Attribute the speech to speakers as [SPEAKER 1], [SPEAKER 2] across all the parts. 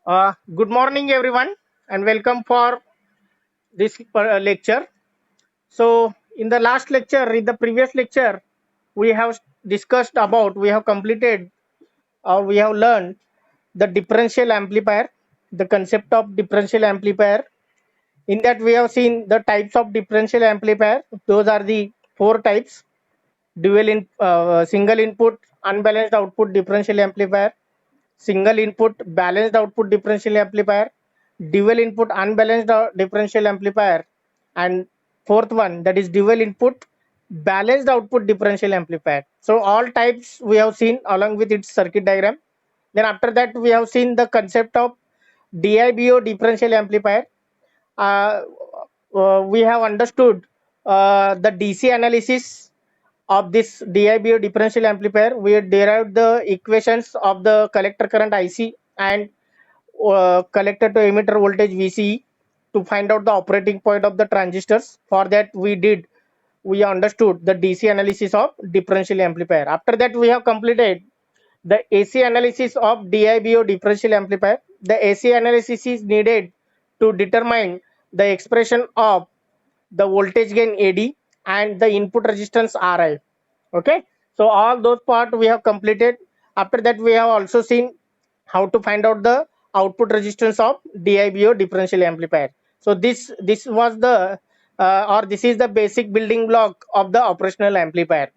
[SPEAKER 1] Good morning, everyone, and welcome for this lecture. So, in the last lecture, in the previous lecture, we have discussed about, we have completed, or we have learned the differential amplifier, the concept of differential amplifier. In that, we have seen the types of differential amplifier. Those are the four types: single input, unbalanced output differential amplifier, single input balanced output differential amplifier, dual input unbalanced differential amplifier, and fourth one, that is dual input balanced output differential amplifier. So all types we have seen along with its circuit diagram. Then after that we have seen the concept of DIBO differential amplifier. uh, we have understood the DC analysis of this DIBO differential amplifier. We derived the equations of the collector current IC and collector to emitter voltage VCE to find out the operating point of the transistors. For that, we understood the DC analysis of differential amplifier. After that, we have completed the AC analysis of DIBO differential amplifier. The AC analysis is needed to determine the expression of the voltage gain AD and the input resistance RI. Okay, so all those part we have completed. After that, we have also seen how to find out the output resistance of DIBO differential amplifier. So this was the or this is the basic building block of the operational amplifier.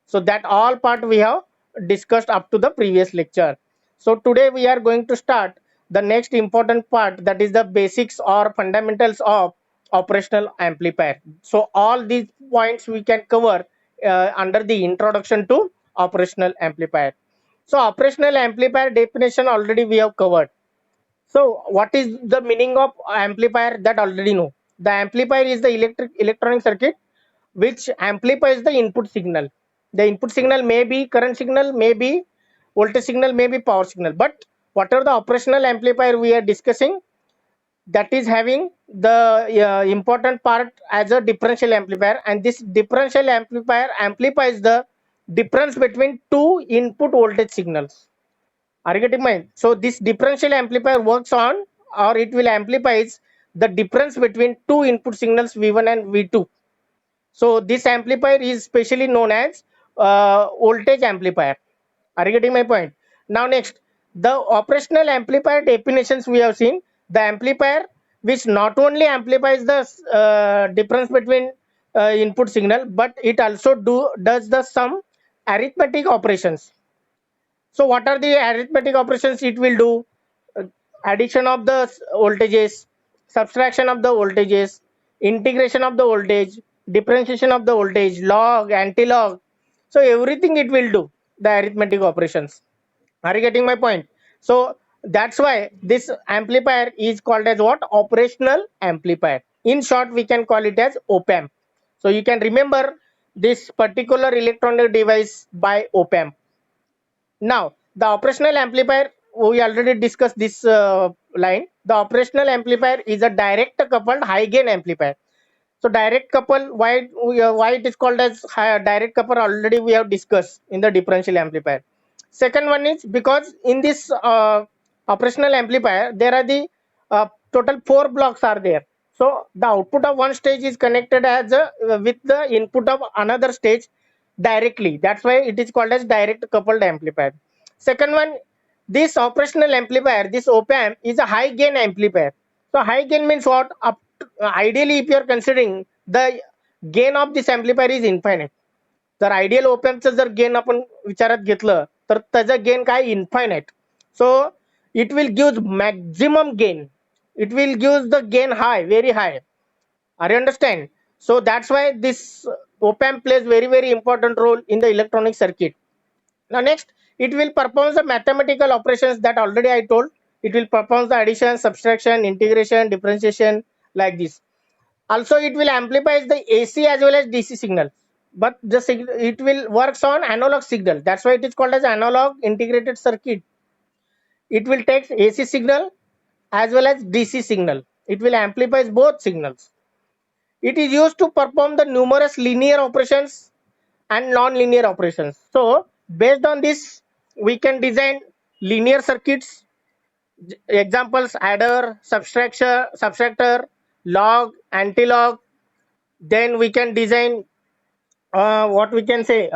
[SPEAKER 1] So that all part we have discussed up to the previous lecture. So today we are going to start the next important part, that is the basics or fundamentals of operational amplifier. So all these points we can cover under the introduction to operational amplifier. So operational amplifier definition already we have covered. So what is the meaning of amplifier, that already know. The amplifier is the electronic circuit which amplifies the input signal. The input signal may be current signal, may be voltage signal, may be power signal. But whatever the operational amplifier we are discussing, that is having the important part as a differential amplifier, and this differential amplifier amplifies the difference between two input voltage signals. Are you getting mine? So this differential amplifier works on, or it will amplifies the difference between two input signals V1 and V2. So this amplifier is specially known as voltage amplifier. Are you getting my point? Now next, the operational amplifier definitions we have seen. The amplifier which not only amplifies the difference between input signal, but it also does the some arithmetic operations. So what are the arithmetic operations it will do? Uh, Addition of the voltages, subtraction of the voltages, integration of the voltage, differentiation of the voltage, log, anti-log. So everything it will do, the arithmetic operations. Are you getting my point? So that's why this amplifier is called as what? Operational amplifier. In short, we can call it as op-amp. So you can remember this particular electronic device by op-amp. Now, the operational amplifier, we already discussed this line. The operational amplifier is a direct coupled high gain amplifier. So direct couple, why it is called as direct couple, already we have discussed in the differential amplifier. Second one is because in this operational amplifier, there are the total four blocks are there. So the output of one stage is connected as with the input of another stage directly. That's why it is called as direct coupled amplifier. Second one, this operational amplifier, this op-amp is a high gain amplifier. So high gain means what? Ideally, if you are considering the gain of this amplifier is infinite. जर ideal ओपॅम्पचं जर gain आपण विचारात घेतलं तर त्याचं gain काय infinite. So it will give maximum gain. It will give the gain high, very high. Are you understand? So that's why this op-amp plays very important role in the electronic circuit. Now next, it will perform the mathematical operations that already I told. It will perform the addition, subtraction, integration, differentiation, like this. Also it will amplify the AC as well as DC signal, but it will works on analog signal. That's why it is called as analog integrated circuit. It will take AC signal as well as DC signal. It will amplify both signals. It is used to perform the numerous linear operations and non-linear operations. So based on this, we can design linear circuits, Examples: adder, subtractor, log, anti-log. Then we can design what we can say,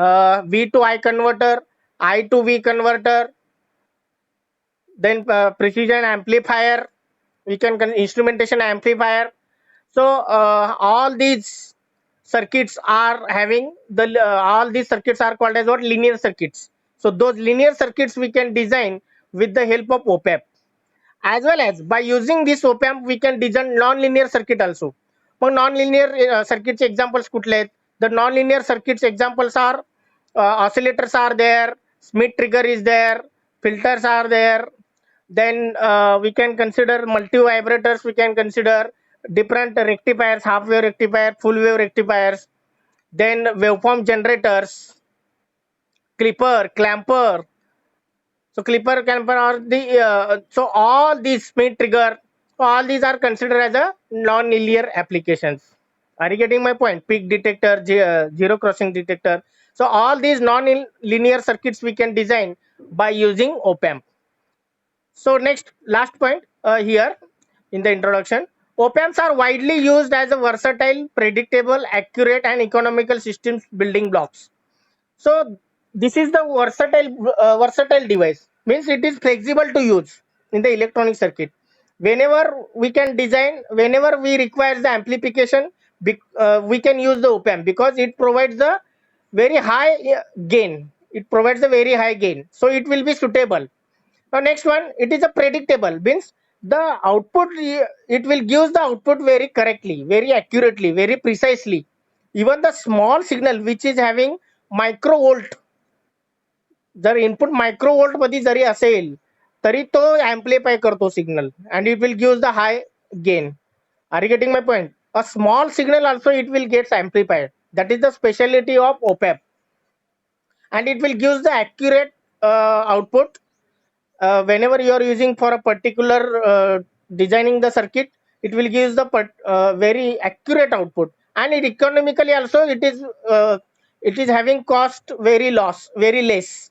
[SPEAKER 1] V to I converter, I to V converter, then precision amplifier, we can instrumentation amplifier. So all these circuits are having the all these circuits are called as what? Linear circuits. So those linear circuits we can design with the help of op-amp. As well as by using this op-amp we can design non-linear circuit also. Mug non-linear circuits examples कुठले आहेत? The non-linear circuits examples are oscillators are there, Smith trigger is there, filters are there. Then we can consider multi vibrators, we can consider different rectifiers, half wave rectifier, full wave rectifiers, then waveform generators, clipper, clamper. So clipper, clamper are the so all these Smith trigger, all these are considered as a non-linear applications. Are you getting my point? Peak detector, zero crossing detector. So all these non-linear circuits we can design by using op-amp. So next, last point here in the introduction, op-amps are widely used as a versatile, predictable, accurate, and economical systems building blocks. So this is the versatile device. Means it is flexible to use in the electronic circuit. Whenever we can design, whenever we require the amplification, we can use the op-amp because it provides the very high gain. It provides a very high gain, so it will be suitable. Now next one, it is a predictable, means the output, it will give the output very correctly, very accurately, very precisely. Even the small signal which is having microvolt, जर input मायक्रोवोल्ट मध्ये जरी असेल तरी तो amplify करतो signal and it will give the high gain. Are you getting my point? A small signal also it will get amplified. That is the specialty of op-amp, and it will give the accurate output whenever you are using for a particular designing the circuit. It will give the very accurate output, and it economically also it is having cost very less.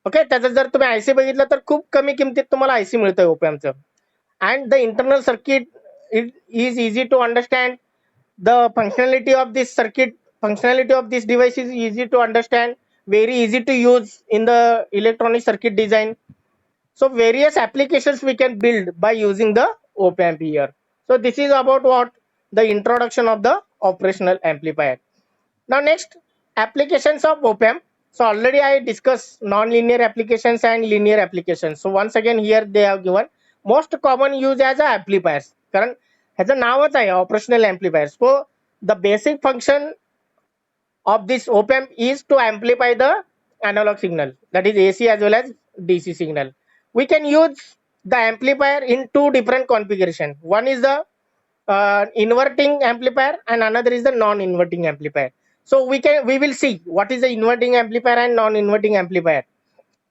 [SPEAKER 1] Okay, त्याचं जर तुम्ही आयसी बघितलं तर खूप कमी किमतीत तुम्हाला आयसी मिळतंय ओपॅमचं. And the internal circuit it is easy to understand. The functionality of this circuit, functionality of this device is easy to understand, very easy to use in the electronic circuit design. So various applications we can build by using the op-amp here. So this is about what the introduction of the operational amplifier. Now next, applications of op-amp. So already I discussed non-linear applications and linear applications. So once again here they have given most common use as a amplifiers. कारण ह्याचं नावच आहे operational amplifier. So the basic function of this op-amp is to amplify the analog signal, that is AC as well as DC signal. We can use the amplifier in two different configuration. One is the inverting amplifier and another is the non-inverting amplifier. So we will see what is the inverting amplifier and non-inverting amplifier.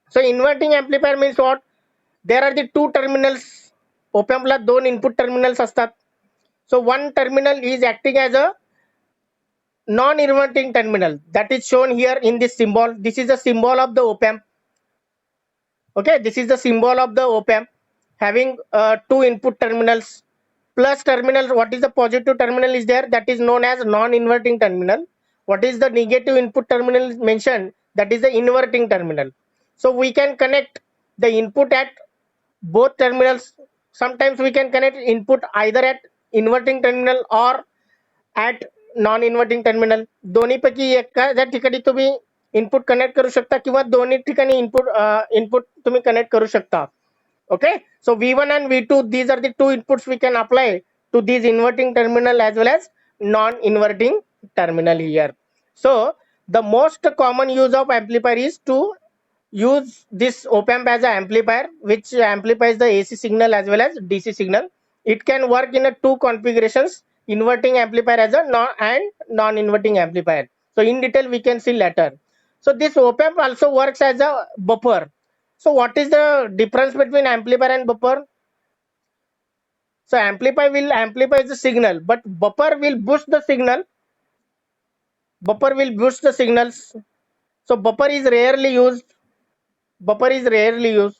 [SPEAKER 1] So inverting amplifier means what? There are the two terminals. op-amp ला दोन input terminals असतात. So one terminal is acting as a non-inverting terminal, that is shown here in this symbol. This is the symbol of the op-amp. Okay, this is the symbol of the op-amp having two input terminals. Plus terminal, what is the positive terminal is there, that is known as non-inverting terminal. What is the negative input terminal is mentioned, that is the inverting terminal. So we can connect the input at both terminals. Sometimes we can connect input either at inverting terminal or at non inverting terminal. दोन्हीपैकी एका ठिकाणी तुम्ही input connect करू शकता किंवा दोन्ही ठिकाणी input तुम्ही कनेक्ट करू शकता. Okay, so V1 and V2, these are the two inputs we can apply to these inverting terminal as well as non-inverting terminal here. So the most common use of amplifier is to use this op-amp as an amplifier which amplifies the AC signal as well as DC signal. It can work in a two configurations, inverting amplifier as a non-inverting amplifier. So in detail we can see later. So this op-amp also works as a buffer. So what is the difference between amplifier and buffer? So amplifier will amplify the signal, but buffer will boost the signal. Buffer will boost the signals. So buffer is rarely used. Buffer is rarely used.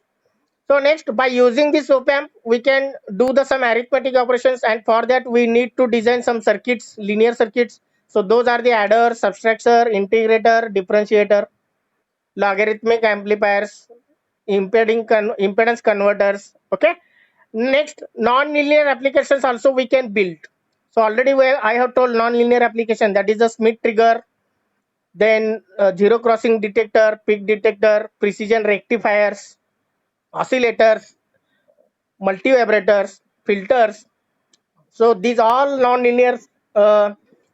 [SPEAKER 1] So next, by using this op amp, we can do the some arithmetic operations, and for that we need to design some circuits, linear circuits. So those are the adder, subtractor, integrator, differentiator, logarithmic amplifiers, impedance converters. Okay. Next, non-linear applications also we can build. So already I have told non-linear application, that is the Smith trigger, then zero crossing detector, peak detector, precision rectifiers, oscillators, multivibrators, filters. So these all non-linear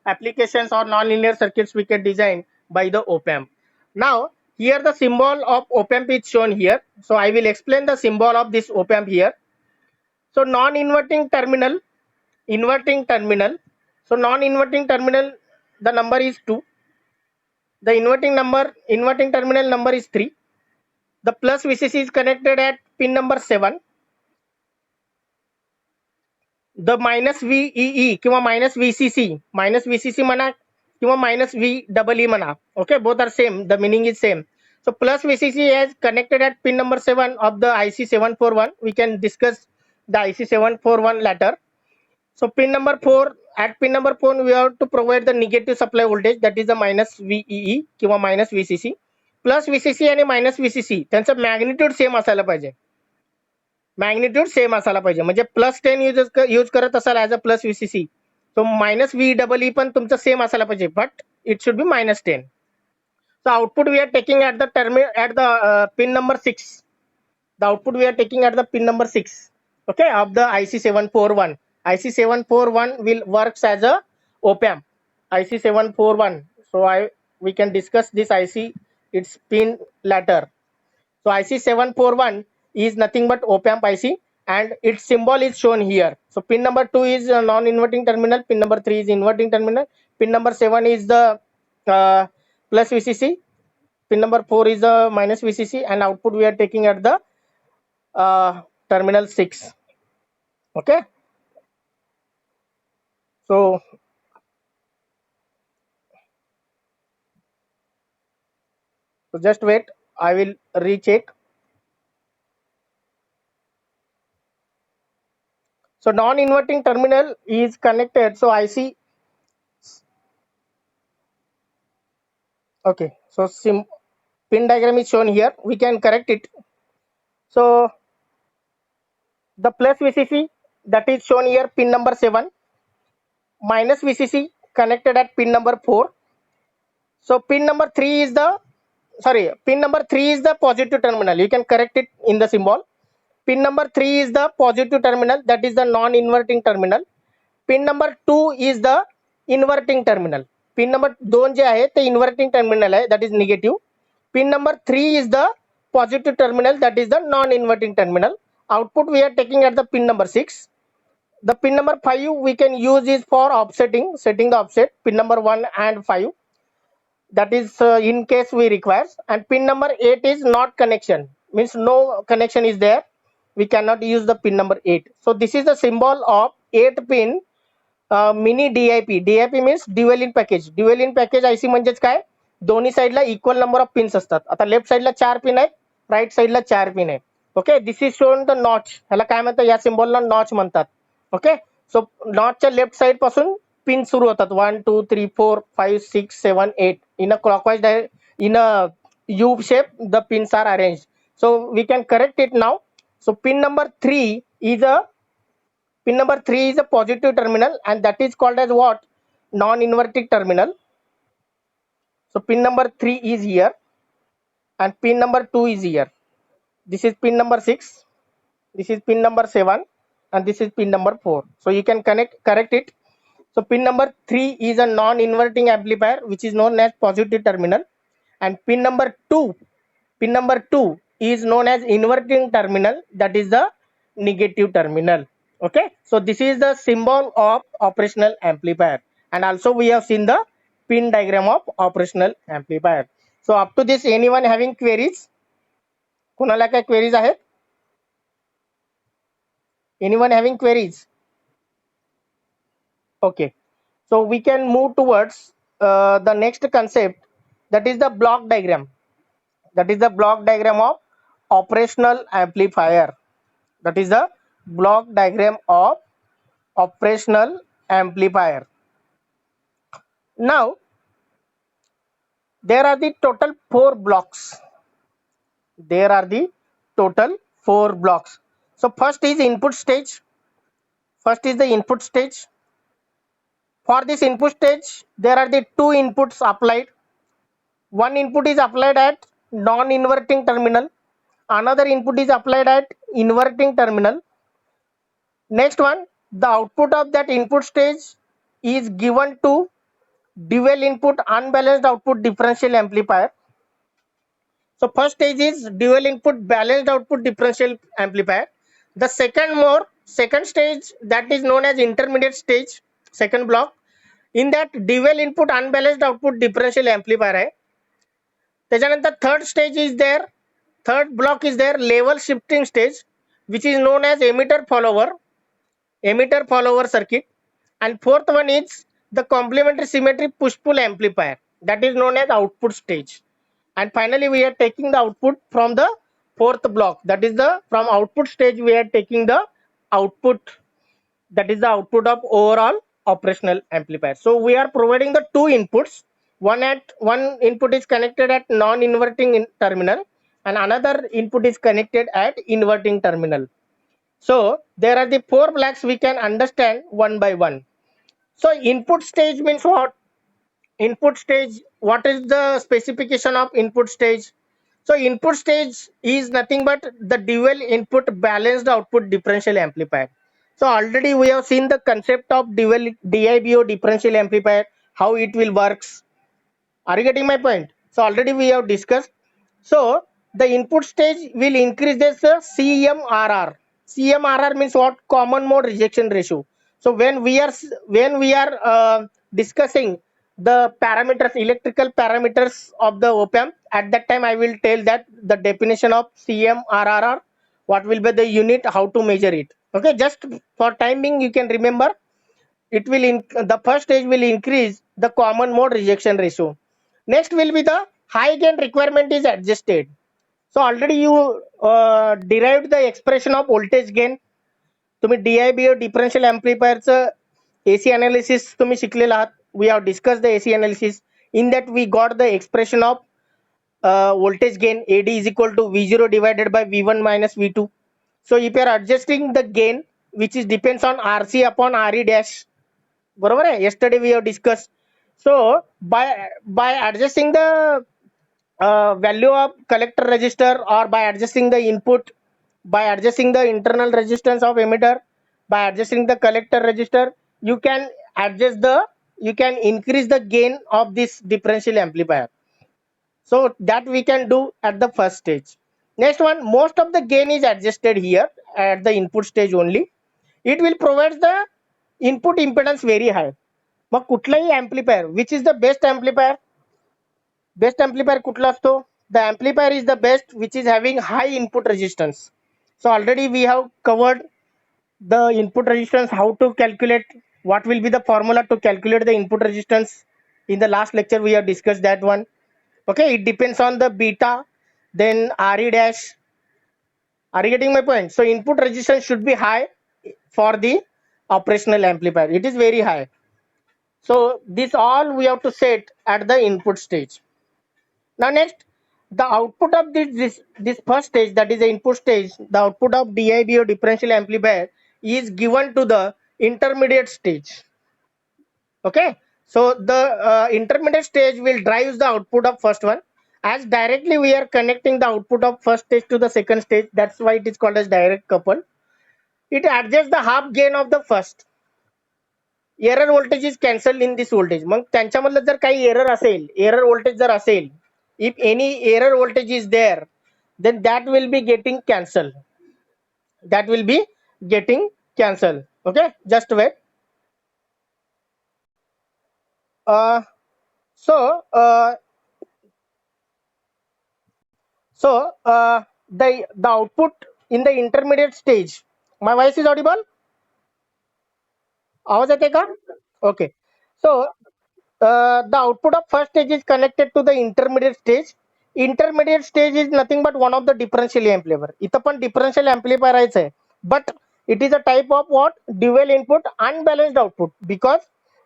[SPEAKER 1] applications or non-linear circuits we can design by the op amp. Now here the symbol of op amp is shown here. So I will explain the symbol of this op amp here. So non-inverting terminal, inverting terminal. So non-inverting terminal, the number is 2. The inverting terminal number is 3. The plus VCC is connected at pin number 7. The minus VEE किंवा minus VCC म्हणा किंवा minus VEE म्हणा. Okay, both are same. The meaning is same. So plus VCC is connected at pin number 7 of the IC 741. We can discuss the IC 741 later. So pin number 4, at pin number 4 we have to provide the negative supply voltage, that is the minus VEE किंवा minus VCC. Plus VCC आणि minus VCC त्यांचा magnitude same असायला पाहिजे. Magnitude same असायला पाहिजे, म्हणजे plus 10 use करत असाल as a plus VCC, so minus VEE पण तुमचं सेम असायला पाहिजे, but it should be -10. So output we are taking at the pin number 6. The output we are taking at the pin number 6, okay, of the IC 741. IC 741 will works as a op amp. IC 741. So we can discuss this IC, its pin later. So IC 741 is nothing but op amp IC, and its symbol is shown here. So pin number 2 is a non-inverting terminal, pin number 3 is inverting terminal, pin number 7 is the plus VCC, pin number 4 is the minus VCC, and output we are taking at the terminal 6. Okay. So just wait, I will recheck. So non-inverting terminal is connected. So IC, okay, so pin diagram is shown here. We can correct it. So the plus VCC, that is shown here, pin number 7, minus VCC connected at pin number 4. So pin number 3 is the positive terminal. You can correct it in the symbol. Pin number 3 is the positive terminal, that is the non-inverting terminal. Pin number 2 is the inverting terminal. Pin number 2 जे आहे ते inverting terminal आहे, that is negative. Pin number 3 is the positive terminal, that is the non-inverting terminal. Output we are taking at the pin number 6. The pin number 5 we can use is for offsetting, setting the offset, pin number 1 and 5. That is in case we require. And pin number 8 is not connection, means no connection is there. We cannot use the pin number 8. So this is the symbol of 8 pin mini DIP. DIP means dual in package. Dual in package IC म्हणजेच काय, दोन्ही साईडला equal number of pins असतात. आता left साईडला 4 pin आहेत, right साईडला 4 pin आहे. Okay, this is shown the notch. ह्याला काय म्हणतात, या सिम्बॉलला नॉच म्हणतात. ओके, सो नॉचच्या लेफ्ट साईड पासून पिन सुरू होतात. 1 2 3 4 5 6 7 8 इन a clockwise in a U shape the pins are arranged. So we can correct it now. So pin number 3 is a positive terminal, and that is called as what, non-inverting terminal. So pin number 3 is here, and pin number 2 is here. This is pin number 6, this is pin number 7, and this is pin number 4. So you can correct it. So pin number 3 is a non-inverting amplifier, which is known as positive terminal, and pin number 2 is known as inverting terminal, that is the negative terminal. Okay, so this is the symbol of operational amplifier, and also we have seen the pin diagram of operational amplifier. So up to this, anyone having queries? कोणाला काय queries आहेत? Anyone having queries? Okay, so we can move towards the next concept, that is the block diagram. That is the block diagram of operational amplifier. That is the block diagram of operational amplifier. Now there are the total 4 blocks. There are the total 4 blocks. So first is input stage. First is the input stage. For this input stage, there are the 2 inputs applied. One input is applied at non-inverting terminal. Another input is applied at inverting terminal. Next one, the output of that input stage is given to dual input unbalanced output differential amplifier. So first stage is dual input balanced output differential amplifier. The second stage, that is known as intermediate stage, second block. In that dual input unbalanced output differential amplifier आहे. त्याच्यानंतर third stage is there, third block is there, level shifting stage, which is known as emitter follower circuit. And fourth one is the complementary symmetry push pull amplifier, that is known as output stage. And finally we are taking the output from the fourth block, that is the from output stage we are taking the output, that is the output of overall operational amplifier. So we are providing the 2 inputs. One input is connected at non-inverting terminal and another input is connected at inverting terminal. So there are the 4 blocks we can understand one by one. So input stage means what? Input stage, what is the specification of input stage? So input stage is nothing but the dual input balanced output differential amplifier. So already we have seen the concept of dual DIBO differential amplifier, how it will works. Are you getting my point? So already we have discussed. So the input stage will increase this CMRR. CMRR means what? Common mode rejection ratio. So when we are discussing the parameters, electrical parameters of the op-amp, at that time I will tell that the definition of CMRR, what will be the unit, how to measure it. Okay, just for time being you can remember, it will the first stage will increase the common mode rejection ratio. Next will be the high gain requirement is adjusted. So already you derived the expression of voltage gain. तुम्ही DIBO differential amplifier AC analysis तुम्ही शिकलेला आहात. We have discussed the AC analysis. In that we got the expression of voltage gain, AD is equal to V0 divided by V1 minus V2. So if you are adjusting the gain, which is depends on RC upon RE dash, बरोबर आहे, yesterday we have discussed. So by adjusting the value of collector resistor, or by adjusting the input, by adjusting the internal resistance of emitter, by adjusting the collector resistor, you can increase the gain of this differential amplifier. So that we can do at the first stage. Next one, most of the gain is adjusted here at the input stage only. It will provide the input impedance very high. मग कुठलाही amplifier, which is the best amplifier? Best amplifier कुठला असतो? The amplifier is the best which is having high input resistance. So already we have covered the input resistance, how to calculate, what will be the formula to calculate the input resistance. In the last lecture we have discussed that one. Okay, it depends on the beta, then RE dash. Are you getting my point? So input resistance should be high for the operational amplifier. It is very high. So this all we have to set at the input stage. Now next, the output of this first stage, that is the input stage, the output of DIBO differential amplifier is given to the intermediate stage. Okay, so the intermediate stage will drive the output of first one. As directly we are connecting the output of first stage to the second stage, that's why it is called as direct couple. It adjusts the half gain of the first. Error voltage is cancelled in this voltage. मग त्यांच्यामधलं जर काही error असेल, error voltage जर असेल, if any error voltage is there, then that will be getting cancelled. That will be getting cancelled. Okay, just wait. So the output in the intermediate stage, my voice is audible? आवाज येते का? Okay, so the output of first stage is connected to the intermediate stage. intermediate stage is nothing but one of the differential amplifier. इथं पण differential amplifier आहे, but it is a type of what? Dual input unbalanced output, because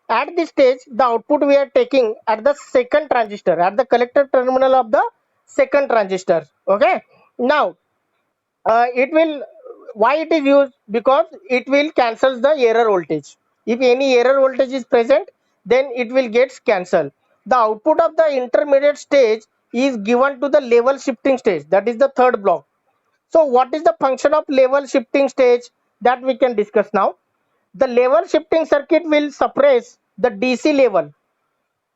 [SPEAKER 1] at this stage the output we are taking at the second transistor, at the collector terminal of the second transistor. Okay, now it will, why it is used? Because it will cancel the error voltage. If any error voltage is present, then it will get cancelled. The output of the intermediate stage is given to the level shifting stage, that is the third block. So what is the function of level shifting stage, that we can discuss now. The level shifting circuit will suppress the DC level.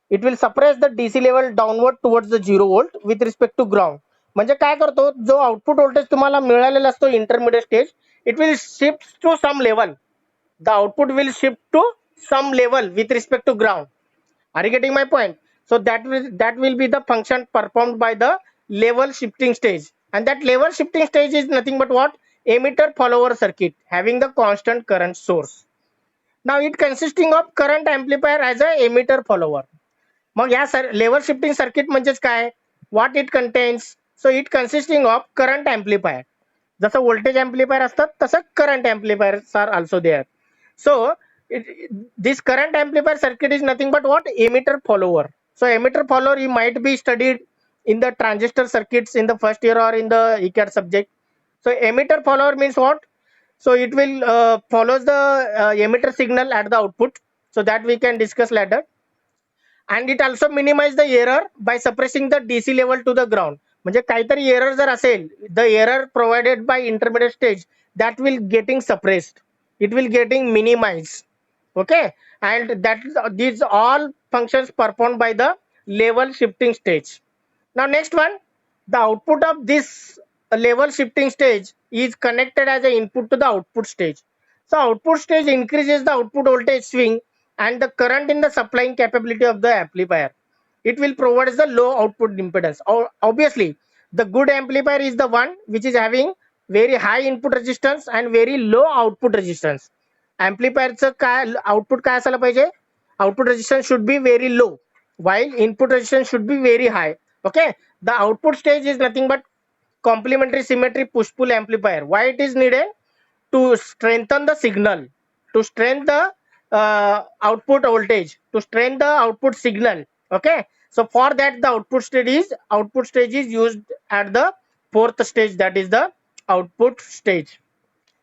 [SPEAKER 1] It will suppress the DC level downward towards the 0 volt with respect to ground. म्हणजे काय करतो, जो output voltage तुम्हाला मिळालेला असतो intermediate stage, it will shift to some level. The output will shift to some level with respect to ground. Are you getting my point? So that will be the function performed by the level shifting stage, and that level shifting stage is nothing but what? Emitter follower circuit having the constant current source. Now it consisting of current amplifier as a emitter follower. मग या level shifting circuit म्हणजेच काय? What it contains? So it consisting of current amplifier. जसं voltage amplifier असतात तसं current amplifiers are also there. So this current amplifier circuit is nothing but what? Emitter follower. So emitter follower you might be studied in the transistor circuits in the first year or in the ECAD subject. So emitter follower means what? So it will follows the emitter signal at the output, so that we can discuss later. And it also minimize the error by suppressing the DC level to the ground. म्हणजे काहीतरी error जर असेल, the error provided by intermediate stage, that will getting suppressed, it will getting minimized. Okay, and that these all functions performed by the level shifting stage. Now next one, the output of this level shifting stage is connected as an input to the output stage. So output stage increases the output voltage swing and the current in the supplying capability of the amplifier. It will provide the low output impedance. Obviously the good amplifier is the one which is having very high input resistance and very low output resistance. Amplifierचं काय output काय असायला पाहिजे? Output resistance should be very low while input resistance should be very high. Okay, the output stage is nothing but complementary symmetry push pull amplifier. Why it is needed? To strengthen the signal, to strengthen the output voltage, to strengthen the output signal. Okay, so for that the output stage is used at the fourth stage, that is the output stage.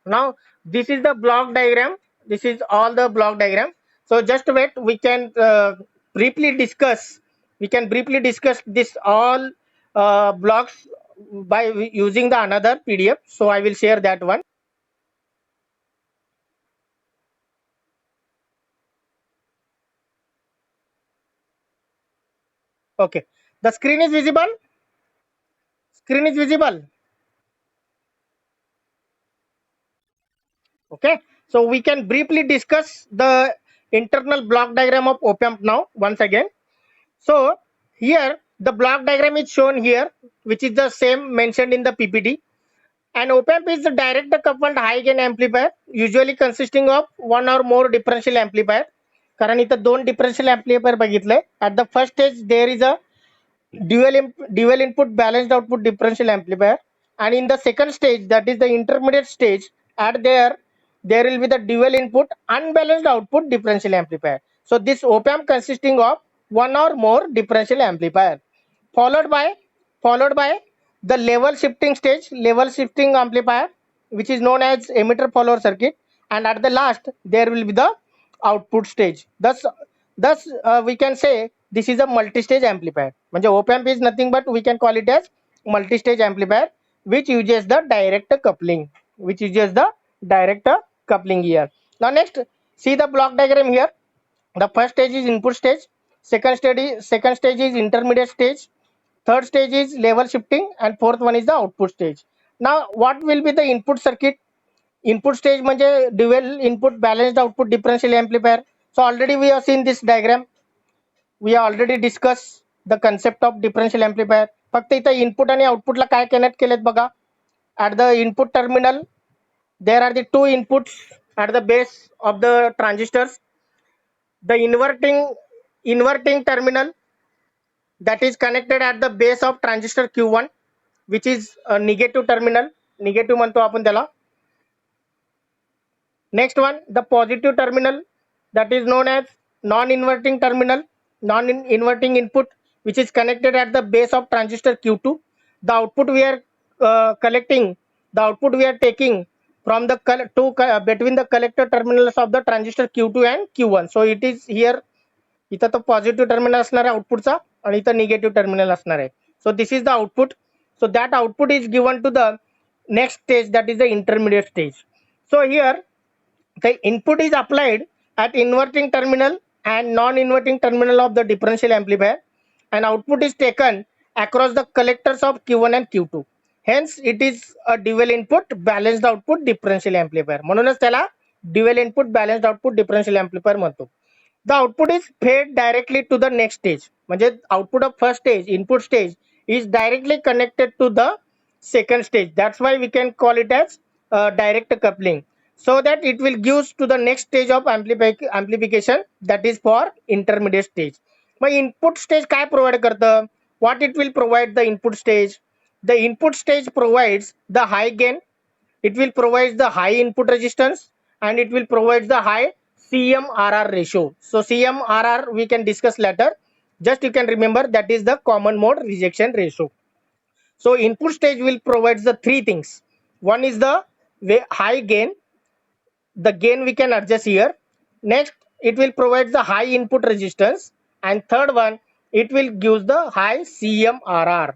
[SPEAKER 1] Now this is the block diagram, this is all the block diagram. So just wait, we can briefly discuss, this all blocks by using the another PDF. So I will share that one. Okay, the screen is visible. Screen is visible. Okay, so we can briefly discuss the internal block diagram of op-amp now once again. So here the block diagram is shown here, which is the same mentioned in the PPT. An op-amp is a direct coupled high gain amplifier, usually consisting of one or more differential amplifier. कारण इथं दोन differential amplifier बघितले. At the first stage there is a dual input balanced output differential amplifier, and in the second stage, that is the intermediate stage, at there will be the dual input unbalanced output differential amplifier. So this op-amp consisting of one or more differential amplifier, followed by the level shifting stage, level shifting amplifier, which is known as emitter follower circuit, and at the last there will be the output stage. Thus we can say this is a multi-stage amplifier. म्हणजे op-amp is nothing but we can call it as multi-stage amplifier, which uses the direct coupling, here. Now next, see the block diagram here. The first stage is input stage, second stage is intermediate stage, third stage is level shifting, and fourth one is the output stage. Now what will be the input circuit? Input stage म्हणजे dual input balanced output differential amplifier. So already we have seen this diagram. We have already discussed the concept of differential amplifier. फक्त इथं input आणि आउटपुटला काय connect केलेत बघा. At the input terminal there are the two inputs at the base of the transistors. The inverting terminal that is connected at the base of transistor Q1, which is a negative terminal, negative म्हणतो आपण त्याला. Next one, the positive terminal, that is known as non-inverting terminal, non-inverting input, which is connected at the base of transistor Q2. The output we are collecting, the output we are taking from the between the collector terminals of the transistor Q2 and Q1. So it is here, इथं तो positive terminal असणार आहे आउटपुटचा आणि इथं negative terminal असणार आहे. So this is the output. So that output is given to the next stage, that is the intermediate stage. So here the input is applied at inverting terminal and non-inverting terminal of the differential amplifier, and output is taken across the collectors of Q1 and Q2. Hence it is a dual input balanced output differential amplifier. म्हणूनच त्याला dual input balanced output differential amplifier म्हणतो. The output is fed directly to the next stage. म्हणजे output of first stage, input stage, is directly connected to the second stage. That's why we can call it as direct coupling, so that it will give to the next stage of amplification, that is for intermediate stage. Mug input stage काय provide करतं? What it will provide the input stage? The input stage provides the high gain, it will provide the high input resistance, and it will provide the high CMRR ratio. So CMRR we can discuss later. Just you can remember that is the common mode rejection ratio. So input stage will provide the three things. One is the high gain. The gain we can adjust here. Next, it will provide the high input resistance. And third one, it will give the high CMRR.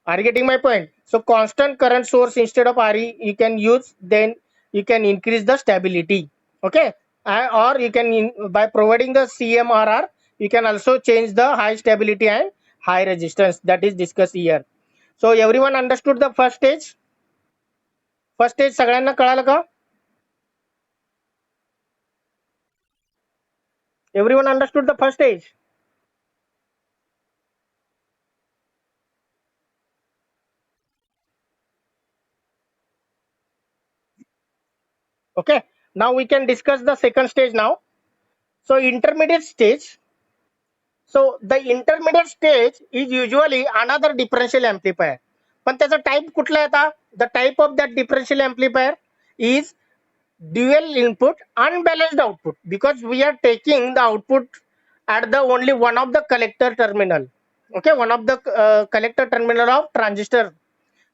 [SPEAKER 1] Are you getting my point? So constant current source instead of RE you can use, then you can increase the stability. Okay. Or you can, by providing the CMRR, you can also change the high stability and high resistance, that is discussed here. So everyone understood the first stage? First stage सगळ्यांना कळालं का? Everyone understood the first stage? Okay. Now we can discuss the second stage now. So intermediate stage. So the intermediate stage is usually another differential amplifier. पण त्याचा type कुठला येता? The type of that differential amplifier is dual input unbalanced output, because we are taking the output at the only one of the collector terminal. Okay, one of the collector terminal of transistor.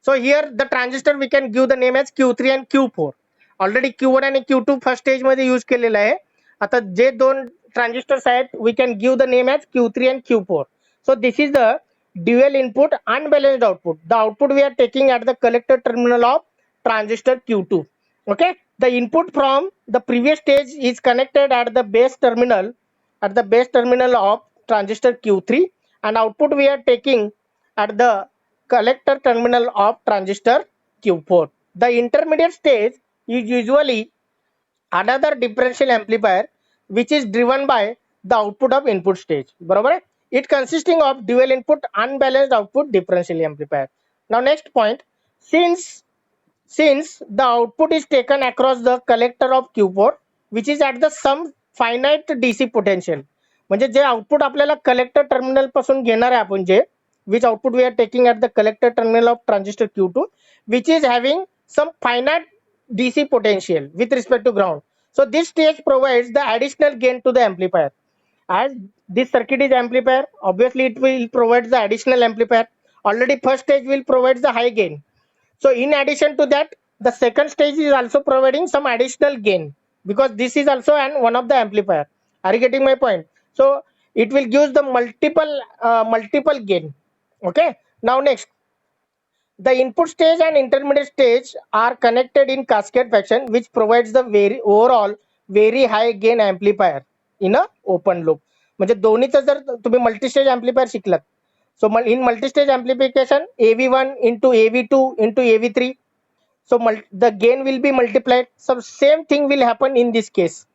[SPEAKER 1] So here the transistor we can give the name as Q3 and Q4. Already Q1 आणि Q2 first stage मध्ये use केलेला आहे. आता जे दोन transistors आहेत, we can give the name as Q3 and Q4. So this is the dual input unbalanced output. The output we are taking at the collector terminal of transistor Q2. Okay, the input from the previous stage is connected at the base terminal of transistor Q3, and output we are taking at the collector terminal of transistor Q4. The intermediate stage is usually another differential amplifier which is driven by the output of input stage. बरोबर आहे? It consisting of dual input unbalanced output differential amplifier. Now next point, since the output is taken across the collector of Q4, which is at the some finite DC potential, म्हणजे जे output आपल्याला collector terminal पासून घेणार आहे आपण जे, which output we are taking at the collector terminal of transistor Q2, which is having some finite DC potential with respect to ground. So this stage provides the additional gain to the amplifier. As this circuit is amplifier, obviously it will provide the additional amplifier. Already first stage will provide the high gain. So in addition to that, the second stage is also providing some additional gain, because this is also one of the amplifier. Are you getting my point? So it will give the multiple gain. Okay. Now next, the input stage and intermediate stage are connected in cascade fashion, which provides the overall very high gain amplifier in a open loop. म्हणजे दोन्हीचं जर तुम्ही multistage amplifier शिकलात, so in multi-stage amplification, AV1 into AV2 into AV3, so the gain will be multiplied. So same thing will happen in this case.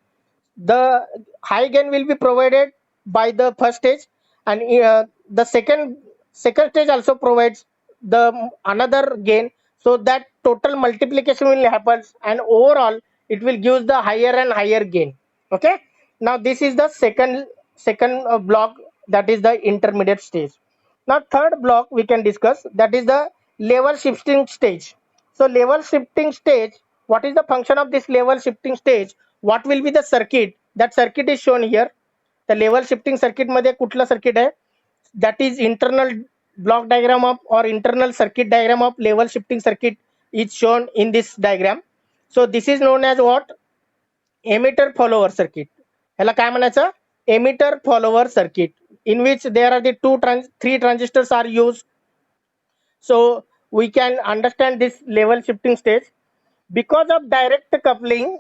[SPEAKER 1] The high gain will be provided by the first stage, and the second stage also provides the another gain, so that total multiplication will happen, and overall it will give the higher and higher gain. Okay. Now this is the second block, that is the intermediate stage. Now third block we can discuss, that is the level shifting stage. So level shifting stage, what is the function of this level shifting stage? What will be the circuit? That circuit is shown here. The level shifting circuit मध्ये कुठला circuit आहे? That is internal block diagram of or internal circuit diagram of level shifting circuit is shown in this diagram. So this is known as what? Emitter follower circuit. ह्याला काय म्हणायचं? Emitter follower circuit, in which there are the three transistors are used. So we can understand this level shifting stage because of direct coupling.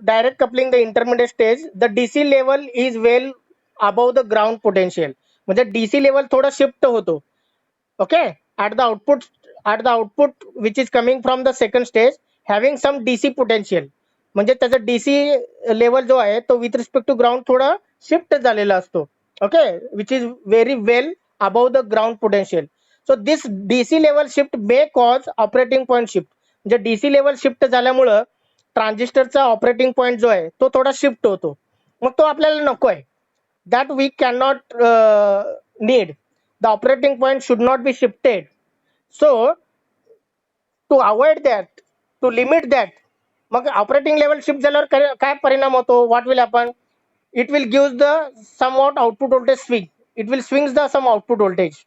[SPEAKER 1] Direct coupling the intermediate stage, the DC level is well above the ground potential. म्हणजे DC level थोडा shift होतो. Okay, at the output which is coming from the second stage having some DC potential. म्हणजे त्याचा DC level जो आहे तो with respect to ground थोडा shift झालेला असतो. Okay, which is very well above the ground potential. So this DC level shift may cause operating point shift. म्हणजे DC level shift झाल्यामुळं ट्रान्झिस्टरचा ऑपरेटिंग पॉइंट जो आहे तो थोडा शिफ्ट होतो. मग तो आपल्याला नको आहे. That we cannot need. The operating point should not be shifted. So to avoid that, to limit that, mug operating level shift झाल्यावर काय परिणाम होतो? What will happen? It will give the somewhat output voltage swing. It will swings the some output voltage.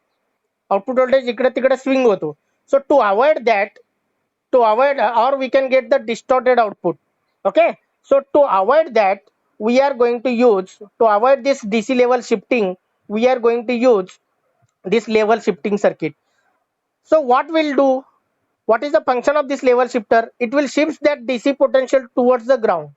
[SPEAKER 1] Output voltage इकडे तिकडे swing होतो. So to avoid that, or we can get the distorted output. Okay, so to avoid that, we are going to use, to avoid this DC level shifting, we are going to use this level shifting circuit. So what will do? What is the function of this level shifter? It will shift that DC potential towards the ground.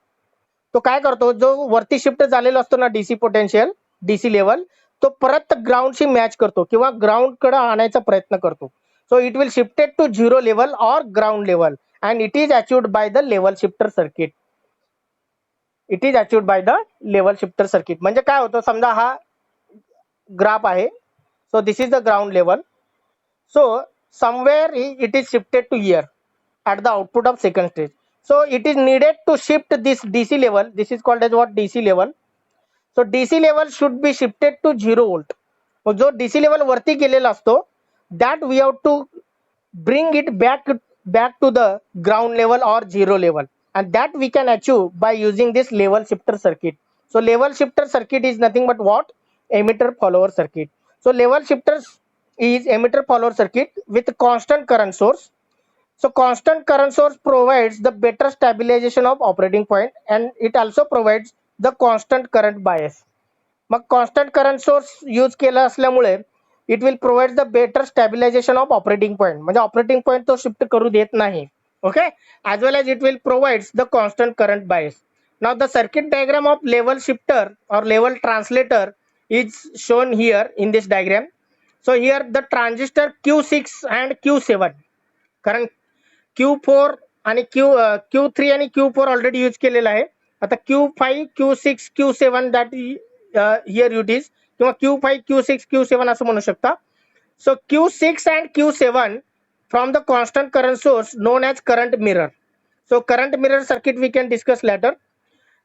[SPEAKER 1] तो काय करतो, जो वरती shift झालेला असतो ना DC potential, DC level, तो परत ग्राउंडशी मॅच करतो किंवा ग्राउंड कडे आणायचा प्रयत्न करतो. So it will shift it to zero level or ground level, and it is achieved by the level shifter circuit. It is achieved by the level shifter circuit. म्हणजे काय होतं, समजा हा ग्राफ आहे. So this is the ground level. So somewhere it is shifted to here at the output of second stage. So it is needed to shift this DC level. This is called as what? DC level. So DC level should be shifted to 0 volt. मग जो DC level वरती गेलेला असतो, that we have to bring it back to the ground level or 0 level, and that we can achieve by using this level shifter circuit. So level shifter circuit is nothing but what? Emitter follower circuit. So level shifters is emitter follower circuit with constant current source. So constant current source provides the better stabilization of operating point, and it also provides the constant current bias. Mug constant current source use केला असल्यामुळे it will provide the better stabilization of operating point. म्हणजे operating point तो shift करू देत नाही. Okay, as well as it will provides the constant current bias. Now the circuit diagram of level shifter or level translator is shown here in this diagram. So here the transistor Q6 and Q7, कारण Q4 आणि Q3 आणि Q4 already use केलेला आहे. आता Q5 Q6 Q7 that here यूट is, किंवा Q5 Q6 Q7 असं म्हणू शकता. So Q6 and Q7 from the constant current source known as current mirror. So current mirror circuit we can discuss later.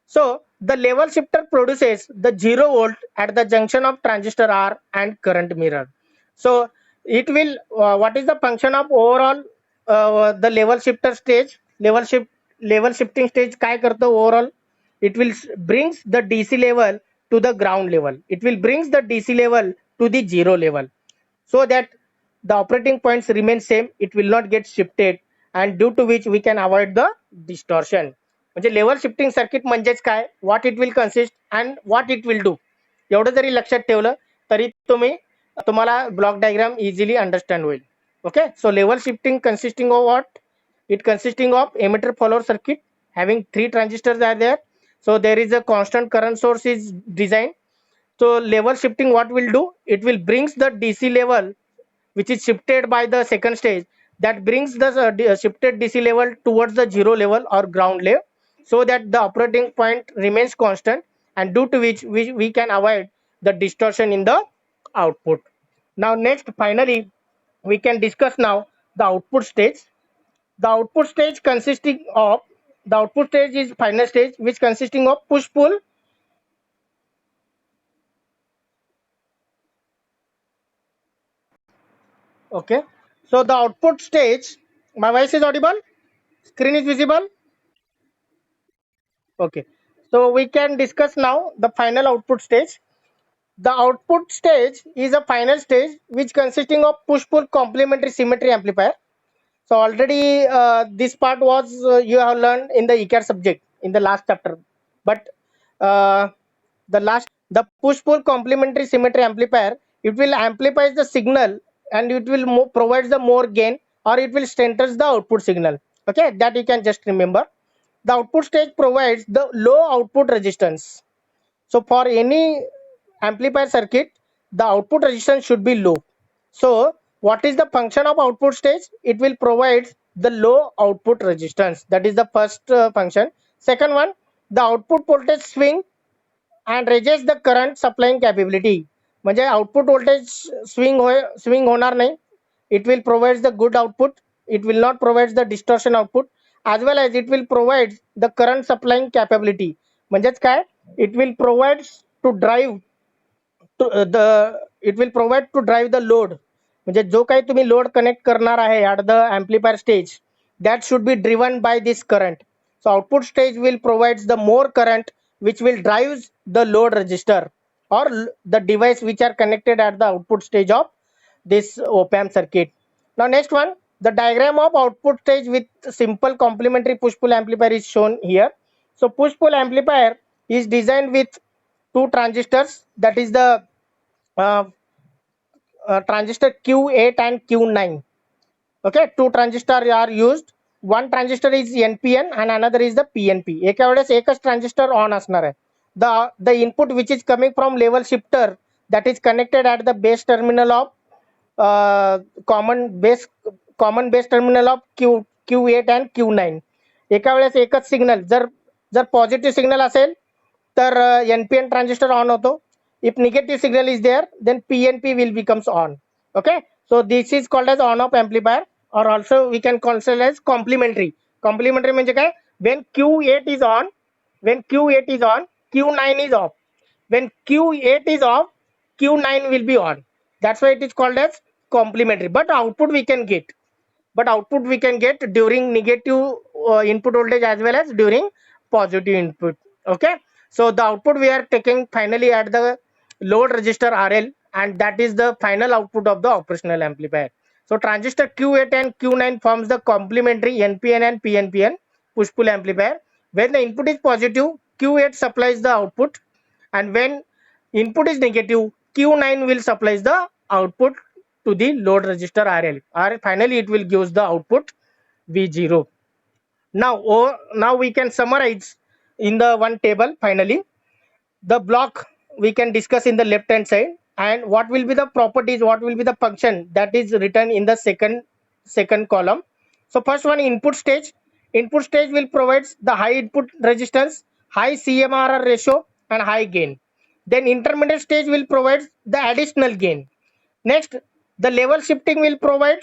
[SPEAKER 1] So the level shifter produces the 0 volt at the junction of transistor R and current mirror. So it will what is the function of overall the level shifter stage? Level shifting stage काय करतो overall? It will brings the DC level to the ground level. It will brings the DC level to the 0 level, so that the operating points remain same. It will not get shifted, and due to which we can avoid the distortion. म्हणजे level shifting circuit म्हणजेच काय, what it will consist and what it will do, एवढं जरी लक्षात ठेवलं तरी तुम्हाला block diagram easily understand होईल. Okay, so level shifting consisting of what? It consisting of emitter follower circuit having 3 transistors are there. So there is a constant current source is designed. So level shifting what will do? It will brings the DC level which is shifted by the second stage, that brings the shifted DC level towards the 0 level or ground level, so that the operating point remains constant, and due to which we can avoid the distortion in the output. Now next, finally we can discuss now the output stage. The output stage consisting of, the output stage is final stage which consisting of push pull, Okay. So the output stage, my voice is audible? Screen is visible? Okay. So we can discuss now the final output stage. The output stage is a final stage which consisting of push-pull complementary symmetry amplifier. So already this part was you have learned in the ECAD subject in the last chapter. But uh, the push-pull complementary symmetry amplifier, it will amplify the signal and it will provide the more gain, or it will strengthen the output signal. Okay, that you can just remember. The output stage provides the low output resistance. So for any amplifier circuit, the output resistance should be low. So what is the function of output stage? It will provide the low output resistance. That is the first function. Second one, the output voltage swing and raises the current supplying capability. म्हणजे output voltage swing होणार नाही. It will provide the good output. It will not provide the distortion output, as well as it will provide the current supplying capability. म्हणजेच काय, it will provide to drive to the it will provide to drive the load. म्हणजे जो काही तुम्ही load connect करणार आहे at the amplifier stage, that should be driven by this current. So output stage will provide the more current which will drive the load resistor or the device which are connected at the output stage of this op-amp circuit. Now next one, the diagram of output stage with simple complementary push-pull amplifier is shown here. So push-pull amplifier is designed with two transistors, that is the uh, transistor Q8 and Q9. Okay, two transistors are used. One transistor is NPN and another is the PNP. एका वेळेस एकच transistor on असणार आहे. The input which is coming from level shifter, that is connected at the base terminal of uh, common base common base terminal of Q8 and Q9. एका वेळेस एकच signal, जर जर पॉझिटिव्ह सिग्नल असेल तर NPN transistor on होतो. If negative signal is there, then PNP will becomes on. Okay, so this is called as on off amplifier, or also we can consider as complementary. Complementary म्हणजे काय, when Q8 is on, when Q8 is on, Q9 is off. When Q8 is off, Q9 will be on. That's why it is called as complementary. But output we can get, during negative input voltage as well as during positive input. Okay, so the output we are taking finally at the load resistor RL, and that is the final output of the operational amplifier. So transistor Q8 and Q9 forms the complementary NPN and PNPN push pull amplifier. When the input is positive, Q8 supplies the output, and when input is negative, Q9 will supplies the output to the load resistor RL, or finally it will gives the output V0. Now we can summarize in the one table. Finally, the block we can discuss in the left hand side, and what will be the properties, what will be the function, that is written in the second column. So first one, input stage will provide the high input resistance, high CMRR ratio and high gain. Then intermediate stage will provide the additional gain. Next, the level shifting will provide,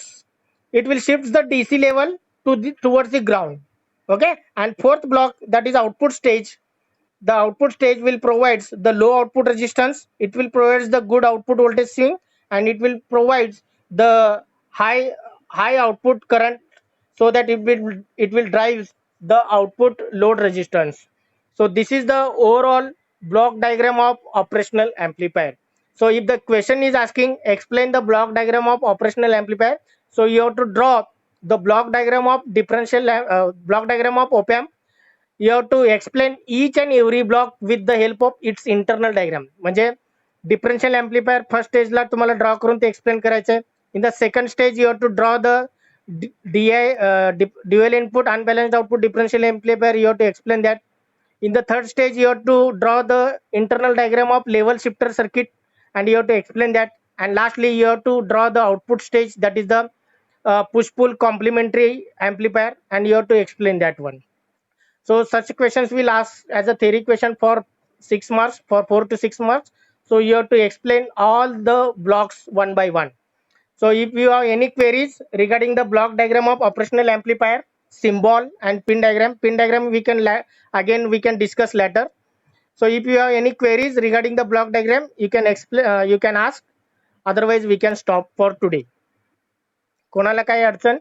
[SPEAKER 1] it will shift the DC level towards the ground. Okay, and fourth block, that is output stage. The output stage will provide the low output resistance, it will provide the good output voltage swing, and it will provide the high output current, so that it will drive the output load resistance. So this is the overall block diagram of operational amplifier. So if the question is asking explain the block diagram of operational amplifier, so you have to draw the block diagram of block diagram of op amp. You have to explain each and every block with the help of its internal diagram. म्हणजे differential amplifier first स्टेजला तुम्हाला draw करून ते explain करायचं आहे. In the second stage you have to draw the dual input unbalanced output differential amplifier. You have to explain that. In the third stage you have to draw the internal diagram of level shifter circuit, and you have to explain that. And lastly you have to draw the output stage, that is the push pull complementary amplifier, and you have to explain that one. So such questions will ask as a theory question for 6 marks, for 4 to 6 marks. So you have to explain all the blocks one by one. So if you have any queries regarding the block diagram of operational amplifier, symbol and pin diagram we can again we can discuss later. So if you have any queries regarding the block diagram, you can explain, you can ask. Otherwise we can stop for today. कोणाला काही अडचण,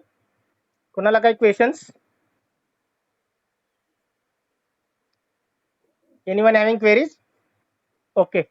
[SPEAKER 1] कोणाला काही questions? Anyone having queries? Okay.